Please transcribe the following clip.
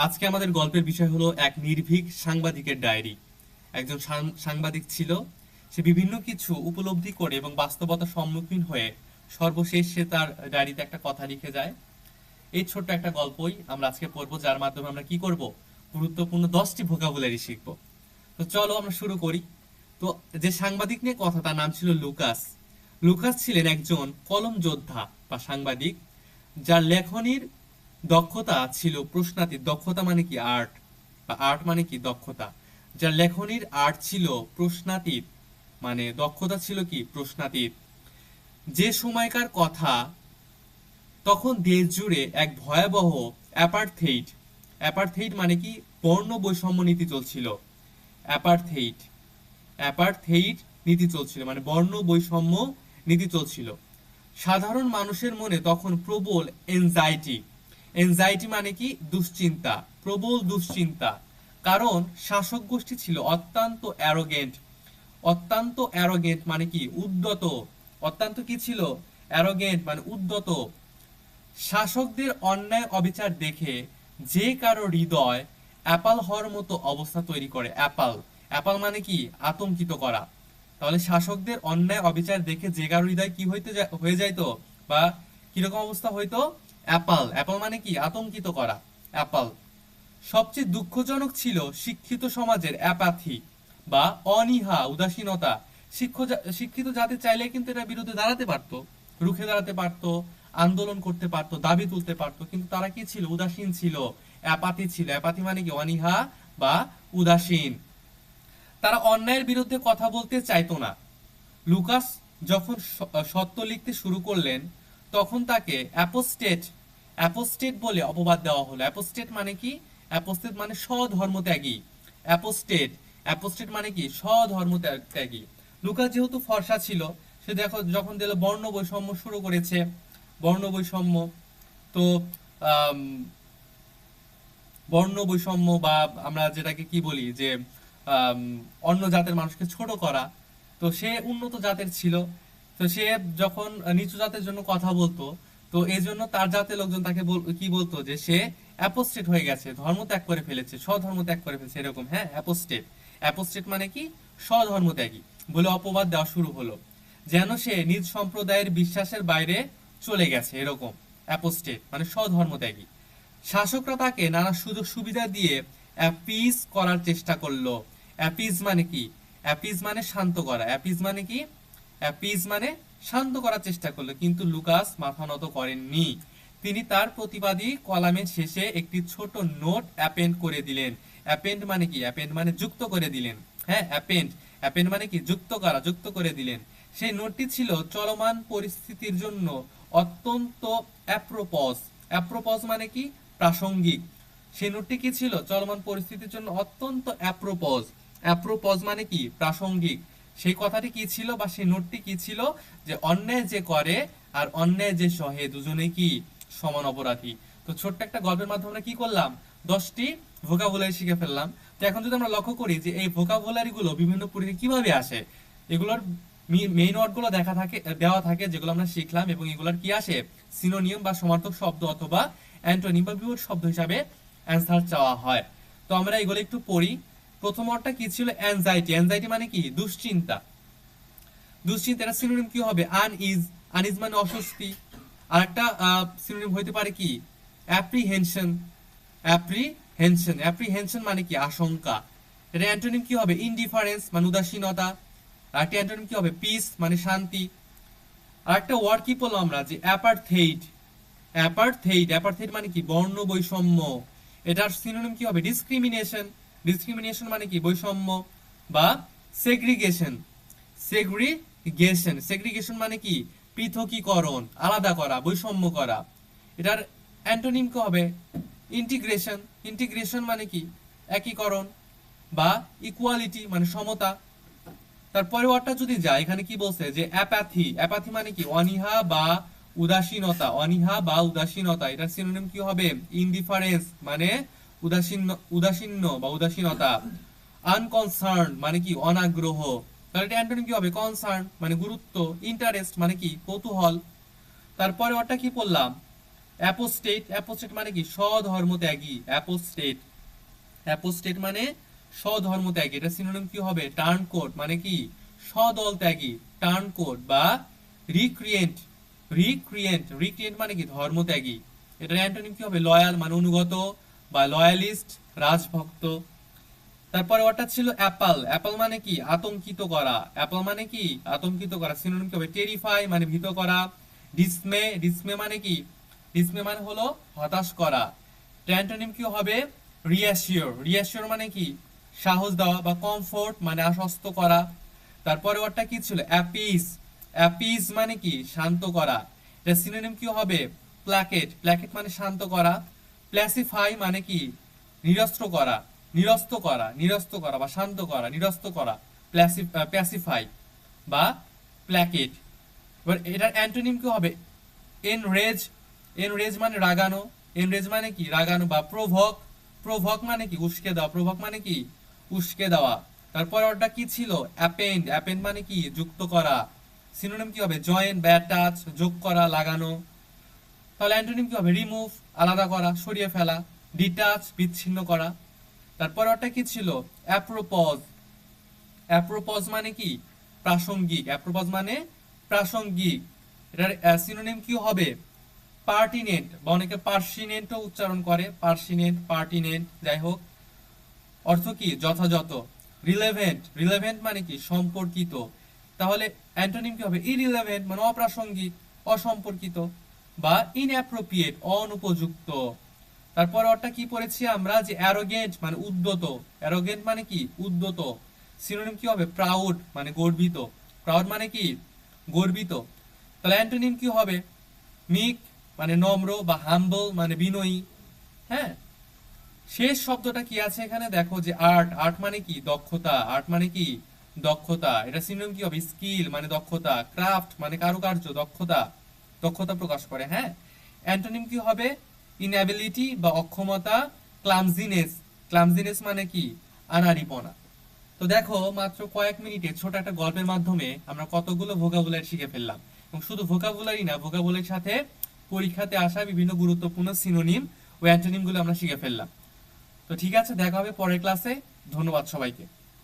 আজকে আমাদের গল্পের বিষয় হলো এক নির্ভীক সাংবাদিকের ডায়েরি। একজন সাংবাদিক ছিল। সে বিভিন্ন কিছু উপলব্ধি করে এবং বাস্তবতার সম্মুখীন হয়ে সর্বশেষ সে তার ডায়েরিতে একটা কথা লিখে যায়। এই ছোট্ট একটা গল্পই আমরা আজকে পড়বো, যার মাধ্যমে আমরা কি করব, গুরুত্বপূর্ণ 10টি ভোকাবুলারি শিখবো। তো চলো আমরা শুরু করি। তো যে সাংবাদিক নিয়ে কথা, তার নাম ছিল লুকাস। লুকাস ছিলেন একজন কলম যোদ্ধা বা সাংবাদিক, যার লেখনীর দক্ষতা ছিল প্রশ্নাতীত। দক্ষতা মানে কি? আর্ট, বা আর্ট মানে কি? দক্ষতা। যার লেখনীর আর্ট ছিল প্রশ্নাতীত, মানে দক্ষতা ছিল কি? প্রশ্নাতীত। যে সময়কার কথা, তখন দেশ জুড়ে এক ভয়াবহ অ্যাপার্থেইড, অ্যাপার্থেইড মানে কি? বর্ণ বৈষম্য নীতি চলছিল। অ্যাপার্থেইড, অ্যাপার্থেইড নীতি চলছিল মানে বর্ণ বৈষম্য নীতি চলছিল। সাধারণ মানুষের মনে তখন প্রবল এনজাইটি, এনজাইটি মানে কি? দুশ্চিন্তা, প্রবল দুশ্চিন্তা। কারণ শাসক গোষ্ঠী ছিল অত্যন্ত অ্যারোগেন্ট। অত্যন্ত অ্যারোগেন্ট মানে কি? উদ্ধত। অত্যন্ত কি ছিল? অ্যারোগেন্ট মানে উদ্ধত। শাসকদের অন্যায় অবিচার দেখে যে কারো হৃদয় অ্যাপাল হওয়ার মতো অবস্থা তৈরি করে। অ্যাপাল, অ্যাপাল মানে কি? আতঙ্কিত করা। তাহলে শাসকদের অন্যায় অবিচার দেখে যে কারো হৃদয় কি হয়ে যাইতো, বা কিরকম অবস্থা হইতো? অ্যাপাল, অ্যাপাল মানে কি? আতঙ্কিত করা, অ্যাপাল। সবচেয়ে দুঃখজনক ছিল শিক্ষিত সমাজের অ্যাপাথি বা অনীহা, উদাসীনতা। শিক্ষিত জাতি চাইলে কিন্তু এটার বিরুদ্ধে দাঁড়াতে পারতো, রুখে দাঁড়াতে পারতো, আন্দোলন করতে পারতো, দাবি তুলতে পারতো, কিন্তু তারা কি ছিল? উদাসীন ছিল, অ্যাপাথি ছিল। অ্যাপাথি মানে কি? অনীহা বা উদাসীন। তারা অন্যায়ের বিরুদ্ধে কথা বলতে চাইতো না। লুকাস যখন সত্য লিখতে শুরু করলেন, তখন তাকে অ্যাপোস্টেট, অ্যাপোস্টেট বলে অপবাদ দেওয়া হলো। অ্যাপোস্টেট মানে কি? অ্যাপোস্টেট মানে স্বধর্মত্যাগী। অ্যাপোস্টেট, অ্যাপোস্টেট মানে কি? স্বধর্মত্যাগী। লুকাস যেহেতু ফর্সা ছিল, সে দেখো যখন দিল বর্ণ বৈষম্য শুরু করেছে, বর্ণ বৈষম্য। তো আম, বর্ণ বৈষম্য বা আমরা যেটাকে কি বলি, যে আম, অন্য জাতের মানুষকে ছোট করা। তো সে উন্নত জাতের ছিল। তো সে যখন নিচু জাতের জন্য কথা বলতো, তো এই জন্য তার জাতের লোকজন তাকে কি বলতো, যে সে অ্যাপোস্টেট হয়ে গেছে, ধর্ম ত্যাগ করে ফেলেছে, স্বধর্ম ত্যাগ করে ফেলেছে, এরকম। হ্যাঁ, অ্যাপোস্টেট। অ্যাপোস্টেট মানে কি? স্বধর্মত্যাগী বলে অপবাদ দেওয়া শুরু হলো, যেন সে নিজ সম্প্রদায়ের বিশ্বাসের বাইরে চলে গেছে, এরকম। অ্যাপোস্টেট মানে স্বধর্মত্যাগী। শাসকরা তাকে নানা সুযোগ সুবিধা দিয়ে অ্যাপিজ করার চেষ্টা করলো। অ্যাপিজ মানে কি? অ্যাপিজ মানে শান্ত করা। অ্যাপিজ মানে কি? অ্যাপিজ মানে শান্ত করার চেষ্টা করলো, কিন্তু লুকাস মাথা নত করেননি। তিনি তার প্রতিবাদী কলামের শেষে একটি ছোট নোট অ্যাপেন্ড করে দিলেন। অ্যাপেন্ড মানে কি? অ্যাপেন্ড মানে যুক্ত করে দিলেন। হ্যাঁ, অ্যাপেন্ড, অ্যাপেন্ড মানে কি? যুক্ত করা, যুক্ত করে দিলেন। সেই নোটটি ছিল চলমান পরিস্থিতির জন্য অত্যন্ত অ্যাপ্রোপজ। অ্যাপ্রোপজ মানে কি? প্রাসঙ্গিক। সেই নোটটি কি ছিল? চলমান পরিস্থিতির জন্য অত্যন্ত অ্যাপ্রোপজ। অ্যাপ্রোপজ মানে কি? প্রাসঙ্গিক। সেই কথাটি কি ছিল, বা সেই নোটটি কি ছিল? যে অন্যায় যে করে আর অন্যায় যে সহে, দুজনেই কি? সমান অপরাধী। তো ছোট্ট একটা গল্পের মাধ্যমে আমরা কি করলাম? 10টি ভোকাবুলারি শিখে ফেললাম। তো এখন যদি আমরা লক্ষ্য করি যে এই ভোকাবুলারি গুলো বিভিন্ন পরীক্ষায় কিভাবে আসে, এগুলোর মেইন ওয়ার্ড গুলো দেওয়া থাকে, যেগুলো আমরা শিখলাম, এবং এগুলোর কি আসে? সিনোনিয়াম বা সমার্থক শব্দ অথবা অ্যান্টোনিম বা বিপরীত শব্দ হিসাবে অ্যান্সার চাওয়া হয়। তো আমরা এগুলো একটু পড়ি। প্রথম ওয়ার্ডটা কি ছিল? অ্যাংজাইটি। অ্যাংজাইটি মানে কি? দুশ্চিন্তা। দুশ্চিন্তা, এটা সিনোনিম কি হবে? আনইজ। আনইজ মানে অস্বস্তি। আর একটা সিনোনিম হইতে পারে কি? অ্যাপ্রিহেনশন। অ্যাপ্রিহেনশন, অ্যাপ্রিহেনশন মানে কি? আশঙ্কা। এটা অ্যান্টোনিম কি হবে? ইনডিফারেন্স মানে উদাসীনতা। আর একটা অ্যান্টোনিম কি হবে? পিস মানে শান্তি। আর একটা ওয়ার্ড কি বললাম আমরা, যে অ্যাপার্থেইড। অ্যাপার্থেইড, অ্যাপার্থেইড মানে কি? বর্ণ বৈষম্য। এটার সিনোনিম কি হবে? ডিসক্রিমিনেশন। ডিসক্রিমিনেশন মানে কি? বৈষম্য। বা সেগ্রিগেশন। সেগ্রিগেশন, সেগ্রিগেশন মানে কি? পৃথকীকরণ, আলাদা করা, বৈষম্য করা। এটার অ্যান্টোনিম কি হবে? ইন্টিগ্রেশন। ইন্টিগ্রেশন মানে কি? একীকরণ। বা ইকুয়ালিটি মানে সমতা। তারপরে ওয়ার্ডটা যদি যায়, এখানে কি বলছে, যে অ্যাপাথি। অ্যাপাথি মানে কি? অনীহা বা উদাসীনতা। অনীহা বা উদাসীনতা। এটার সিনোনিম কি হবে? ইনডিফারেন্স মানে উদাসীন, উদাসীন্য বা উদাসীনতা। আনকনসার্ন মানে কি? অনাগ্রহ। তাহলে এটা অ্যান্টোনিম কি হবে? কনসার্ন মানে গুরুত্ব। ইন্টারেস্ট মানে কি? কৌতূহল। তারপরে ওটা কি পড়লাম? অ্যাপোস্টেট, অ্যাপোস্টেট মানে কি স্বধর্মত্যাগী, অ্যাপোস্টেট, অ্যাপোস্টেট মানে স্বধর্মত্যাগী। এটা সিনোনিম কি হবে? টার্নকোট মানে কি স্বদল ত্যাগী, টার্নকোট বা রিক্রিয়েন্ট, রিক্রিয়েন্ট, রিক্রিয়েন্ট মানে কি ধর্মত্যাগী। এটার অ্যান্টোনিম কি হবে? লয়াল মানে অনুগত বা লয়ালিস্ট, রাজভক্ত। তারপরে ওটা ছিল অ্যাপল, অ্যাপল মানে কি আতঙ্কিত করা, অ্যাপল মানে কি আতঙ্কিত করা, সিনোনিম কি হবে? টেরিফাই মানে ভীত করা, ডিসমে, ডিসমে মানে কি, ডিসমে মানে হলো হতাশ করা। অ্যান্টোনিম কি হবে? রিঅ্যাসিওর, রিঅ্যাসিওর মানে কি সাহস দেওয়া বা কমফোর্ট মানে আশ্বস্ত করা। তারপরে ওটা কি ছিল? অ্যাপিস, অ্যাপিস মানে কি শান্ত করা। এটা সিনোনিম কি হবে? প্ল্যাকেট, প্ল্যাকেট মানে শান্ত করা। প্ল্যাসিফাই মানে কি নিরস্ত্র করা, নিরস্ত করা, নিরস্ত করা বা শান্ত করা, নিরস্ত করা, প্যাসিফাই বা প্ল্যাকেট। এবার এটার অ্যান্টোনিম কি হবে? এনরেজ, এনরেজ মানে রাগানো, এনরেজ মানে কি রাগানো বা প্রভক, প্রভক মানে কি উস্কে দেওয়া, প্রভক মানে কি উস্কে দেওয়া। তারপর ওটা কি ছিল? অ্যাপেন্ড, অ্যাপেন্ড মানে কি যুক্ত করা, সিনোনিম কি হবে? জয়েন বা অ্যাটাচ, যোগ করা, লাগানো। তাহলে অ্যান্টোনিম কি হবে? রিমুভ আলাদা করা, সরিয়ে ফেলা, ডিটাচ বিচ্ছিন্ন করা। তারপর ওটা কি ছিল? অ্যাপ্রোপজ, অ্যাপ্রোপজ মানে কি প্রাসঙ্গিক, অ্যাপ্রোপজ মানে প্রাসঙ্গিক। এটার সিনোনিম কি হবে? পার্টিনেন্ট বা অনেকে পার্সিনেন্টও উচ্চারণ করে, পার্সিনেন্ট, পার্টিনেন্ট, যাই হোক অর্থ কি যথাযথ। রিলেভেন্ট, রিলেভেন্ট মানে কি সম্পর্কিত। তাহলে অ্যান্টোনিম কি হবে? ইরিলেভেন্ট মানে অপ্রাসঙ্গিক, অসম্পর্কিত বা ইনঅ্যাপ্রোপ্রিয়েট অনুপযুক্ত। তারপর ওটা কি পড়েছি আমরা? যে অ্যারোগেন্ট মানে উদ্যত, অ্যারোগেন্ট মানে কি উদ্যত, সিনোনিম কি হবে? প্রাউড মানে গর্বিত, প্রাউড মানে কি গর্বিত। তাহলে অ্যান্টোনিম কি হবে? মিক মানে নম্র বা হাম্বল মানে বিনয়ী। হ্যাঁ, শেষ শব্দটা কি আছে এখানে দেখো, যে আর্ট, আর্ট মানে কি দক্ষতা, আর্ট মানে কি দক্ষতা। এটা সিনোনিম কি হবে? স্কিল মানে দক্ষতা, ক্রাফট মানে কারুকার্য, দক্ষতা, দক্ষতা প্রকাশ করে। হ্যাঁ, অ্যান্টোনিম কি হবে? ইনঅ্যাবিলিটি বা অক্ষমতা, ক্লামজিনেস, ক্লামজিনেস মানে কি আনাড়িপনা। তো দেখো মাত্র কয়েক মিনিটে ছোট একটা গল্পের মাধ্যমে আমরা কতগুলো ভোকাবুলারি শিখে ফেললাম, এবং শুধু ভোকাবুলারি না, ভোকাবুলারির সাথে পরীক্ষাতে আসা বিভিন্ন গুরুত্বপূর্ণ সিনোনিম ও অ্যান্টোনিম গুলো আমরা শিখে ফেললাম। তো ঠিক আছে, দেখা হবে পরের ক্লাসে। ধন্যবাদ সবাইকে।